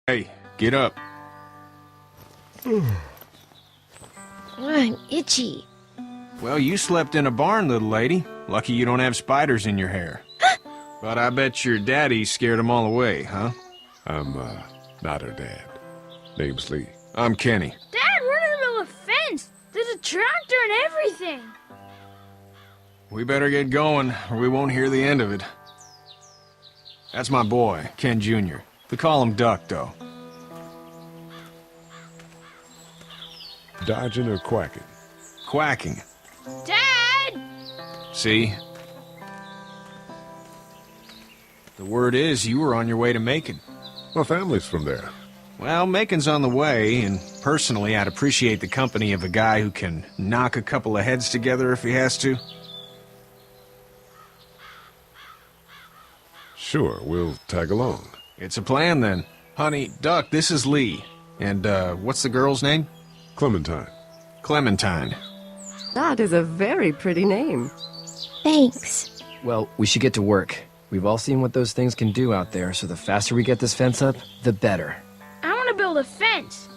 Hey, get up. I'm itchy. Well, you slept in a barn, little lady. Lucky you don't have spiders in your hair. But I bet your daddy scared them all away, huh? I'm, not her dad. Name's Lee. I'm Kenny. Dad, we're in the middle of a fence. There's a tractor and everything. We better get going, or we won't hear the end of it. That's my boy, Ken Jr. We call him Duck, though. Dodging or quacking? Quacking. Dad! See? The word is you were on your way to Macon. My family's from there. Well, Macon's on the way, and personally, I'd appreciate the company of a guy who can knock a couple of heads together if he has to. Sure, we'll tag along. It's a plan, then. Honey, Duck, this is Lee. And, what's the girl's name? Clementine. Clementine. That is a very pretty name. Thanks. Well, we should get to work. We've all seen what those things can do out there, so the faster we get this fence up, the better. I want to build a fence.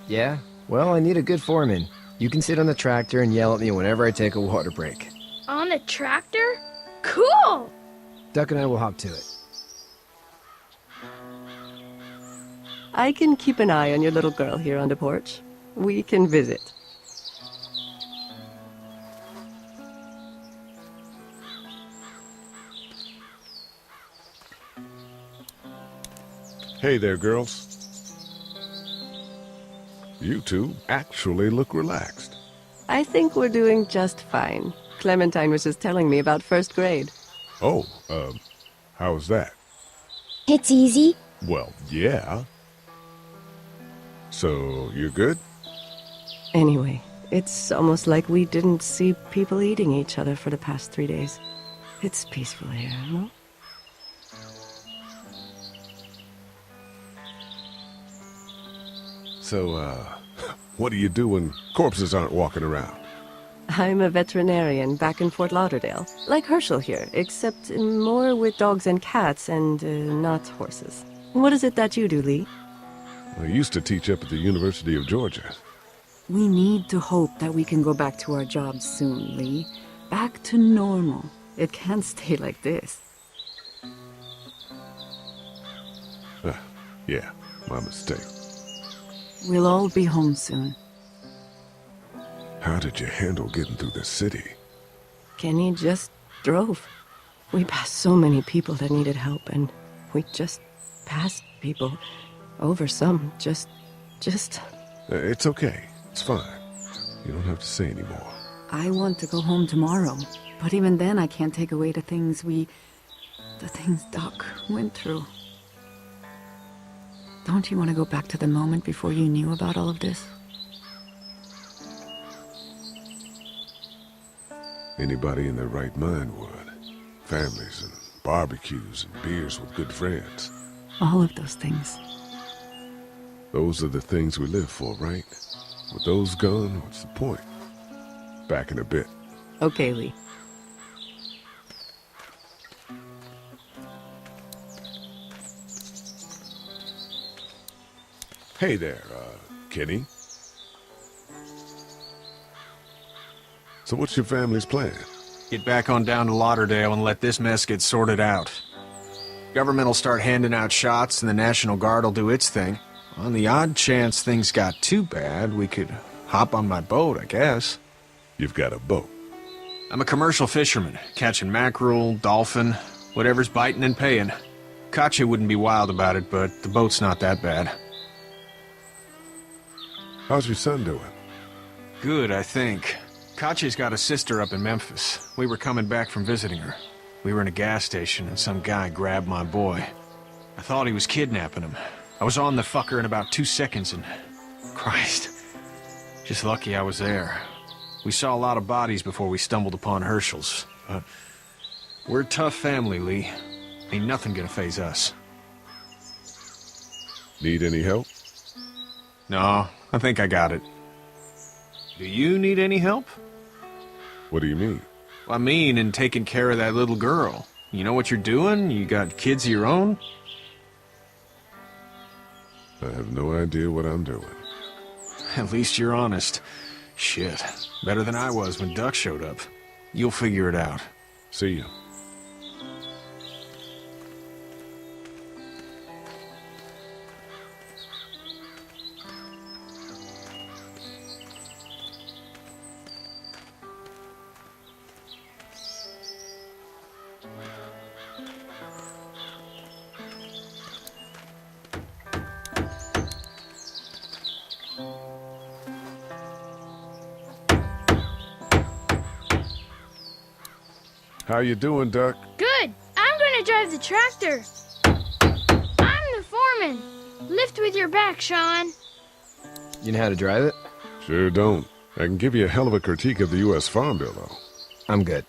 Yeah? Well, I need a good foreman. You can sit on the tractor and yell at me whenever I take a water break. On the tractor? Cool! Duck and I will hop to it. I can keep an eye on your little girl here on the porch. We can visit. Hey there, girls. You two actually look relaxed. I think we're doing just fine. Clementine was just telling me about first grade. Oh, how was that? It's easy. Well, yeah. So, you're good? Anyway, it's almost like we didn't see people eating each other for the past 3 days. It's peaceful here, no? So, what do you do when corpses aren't walking around? I'm a veterinarian back in Fort Lauderdale. Like HERSHAL here, except more with dogs and cats and not horses. What is it that you do, Lee? I used to teach up at the University of Georgia. We need to hope that we can go back to our jobs soon, Lee. Back to normal. It can't stay like this. Yeah, my mistake. We'll all be home soon. How did you handle getting through the city? Kenny just drove. We passed so many people that needed help, and we just passed people. Over some, just... It's okay. It's fine. You don't have to say anymore. I want to go home tomorrow, but even then I can't take away the things Doc went through. Don't you want to go back to the moment before you knew about all of this? Anybody in their right mind would. Families and barbecues and beers with good friends. All of those things. Those are the things we live for, right? With those gone, what's the point? Back in a bit. Okay, Lee. Hey there, Kenny. So what's your family's plan? Get back on down to Lauderdale and let this mess get sorted out. Government will start handing out shots and the National Guard will do its thing. On the odd chance things got too bad, we could hop on my boat, I guess. You've got a boat. I'm a commercial fisherman, catching mackerel, dolphin, whatever's biting and paying. Katya wouldn't be wild about it, but the boat's not that bad. How's your son doing? Good, I think. Katya's got a sister up in Memphis. We were coming back from visiting her. We were in a gas station and some guy grabbed my boy. I thought he was kidnapping him. I was on the fucker in about 2 seconds and... Christ. Just lucky I was there. We saw a lot of bodies before we stumbled upon HERSHAL's. But we're a tough family, Lee. Ain't nothing gonna faze us. Need any help? No, I think I got it. Do you need any help? What do you mean? I mean, in taking care of that little girl. You know what you're doing? You got kids of your own? I have no idea what I'm doing. At least you're honest. Shit. Better than I was when Duck showed up. You'll figure it out. See you. How you doing, Duck? Good. I'm gonna drive the tractor. I'm the foreman. Lift with your back, Sean. You know how to drive it? Sure don't. I can give you a hell of a critique of the U.S. Farm Bill, though. I'm good.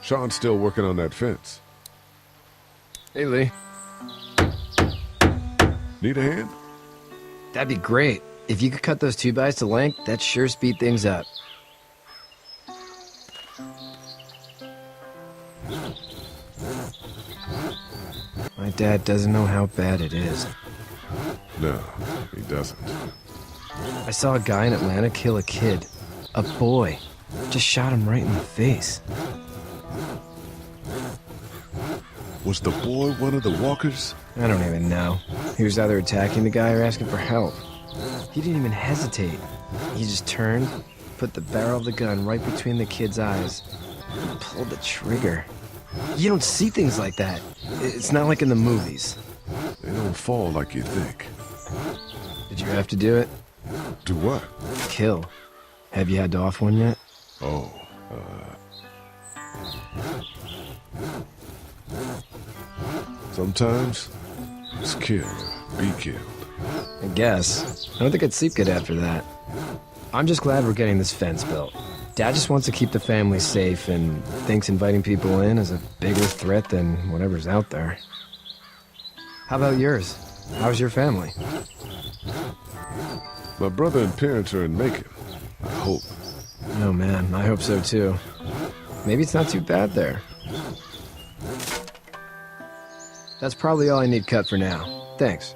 Sean's still working on that fence. Hey, Lee. Need a hand? That'd be great. If you could cut those 2x to length, that'd sure speed things up. My dad doesn't know how bad it is. No, he doesn't. I saw a guy in Atlanta kill a kid. A boy. Just shot him right in the face. Was the boy one of the walkers? I don't even know. He was either attacking the guy or asking for help. He didn't even hesitate. He just turned, put the barrel of the gun right between the kid's eyes, and pulled the trigger. You don't see things like that. It's not like in the movies. They don't fall like you think. Did you have to do it? Do what? Kill. Have you had to off one yet? Oh, sometimes it's kill or be killed. I guess. I don't think I'd sleep good after that. I'm just glad we're getting this fence built. Dad just wants to keep the family safe and thinks inviting people in is a bigger threat than whatever's out there. How about yours? How's your family? My brother and parents are in Macon. I hope. Oh man, I hope so too. Maybe it's not too bad there. That's probably all I need cut for now. Thanks.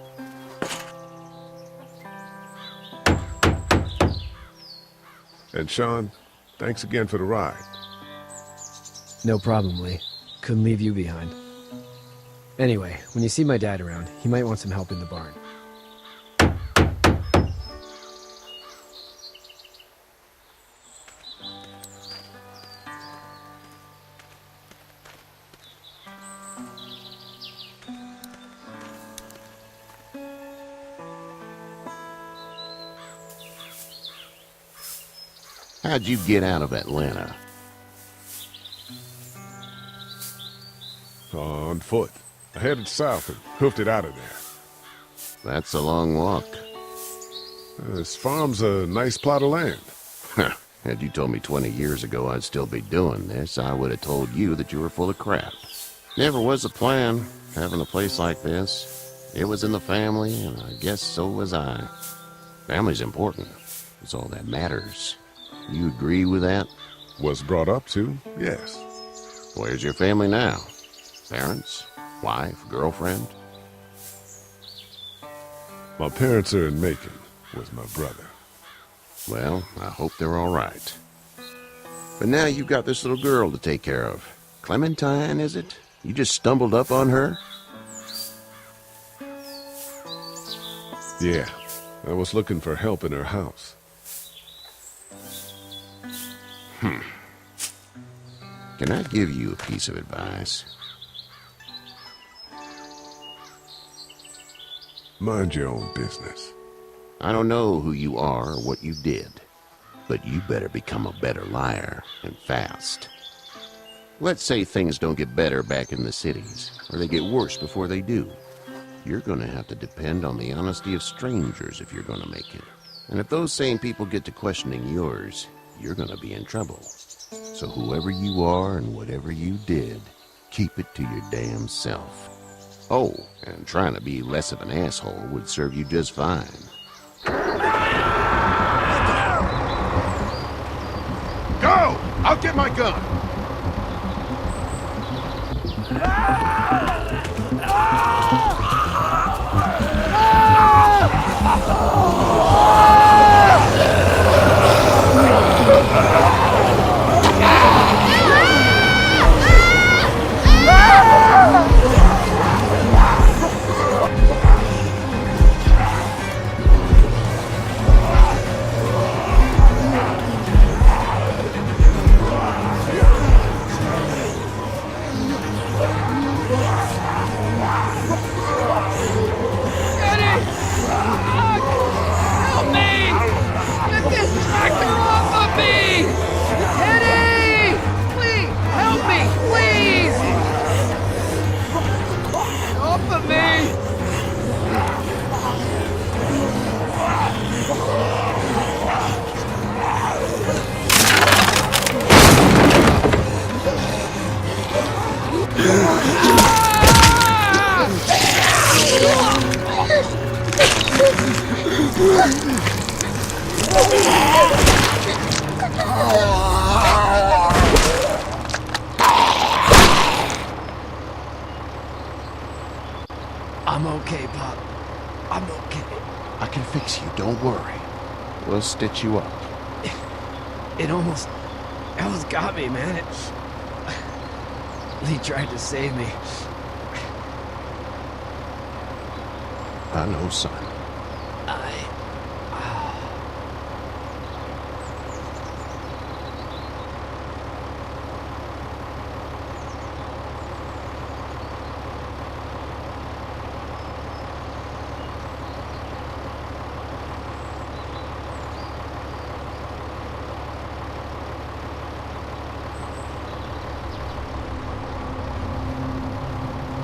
And Sean, thanks again for the ride. No problem, Lee. Couldn't leave you behind. Anyway, when you see my dad around, he might want some help in the barn. How'd you get out of Atlanta? On foot. I headed south and hoofed it out of there. That's a long walk. This farm's a nice plot of land. Had you told me 20 years ago I'd still be doing this, I would have told you that you were full of crap. Never was a plan, having a place like this. It was in the family, and I guess so was I. Family's important. It's all that matters. You agree with that? Was brought up to, yes. Where's your family now? Parents? Wife? Girlfriend? My parents are in Macon with my brother. Well, I hope they're all right. But now you've got this little girl to take care of. Clementine, is it? You just stumbled up on her? Yeah, I was looking for help in her house. Can I give you a piece of advice? Mind your own business. I don't know who you are or what you did, but you better become a better liar, and fast. Let's say things don't get better back in the cities, or they get worse before they do. You're gonna have to depend on the honesty of strangers if you're gonna make it. And if those same people get to questioning yours, you're gonna be in trouble. So whoever you are and whatever you did, keep it to your damn self. Oh, and trying to be less of an asshole would serve you just fine. Go! I'll get my gun! I'm okay, Pop. I'm okay. I can fix you, don't worry. We'll stitch you up. It almost got me, man. Lee tried to save me. I know, son.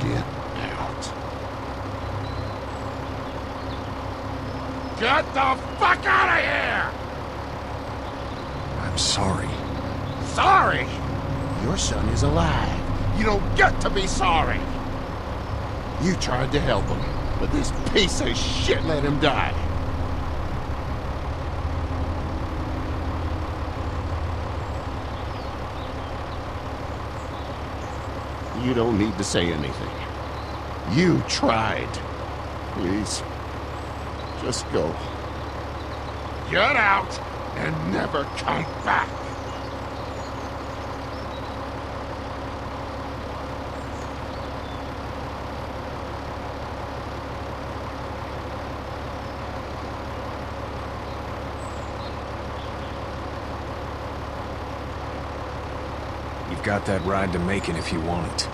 Get out. Get the fuck out of here! I'm sorry. Sorry? Your son is alive. You don't get to be sorry. You tried to help him, but this piece of shit let him die. You don't need to say anything. You tried. Please, just go. Get out and never come back. You've got that ride to Macon if you want it.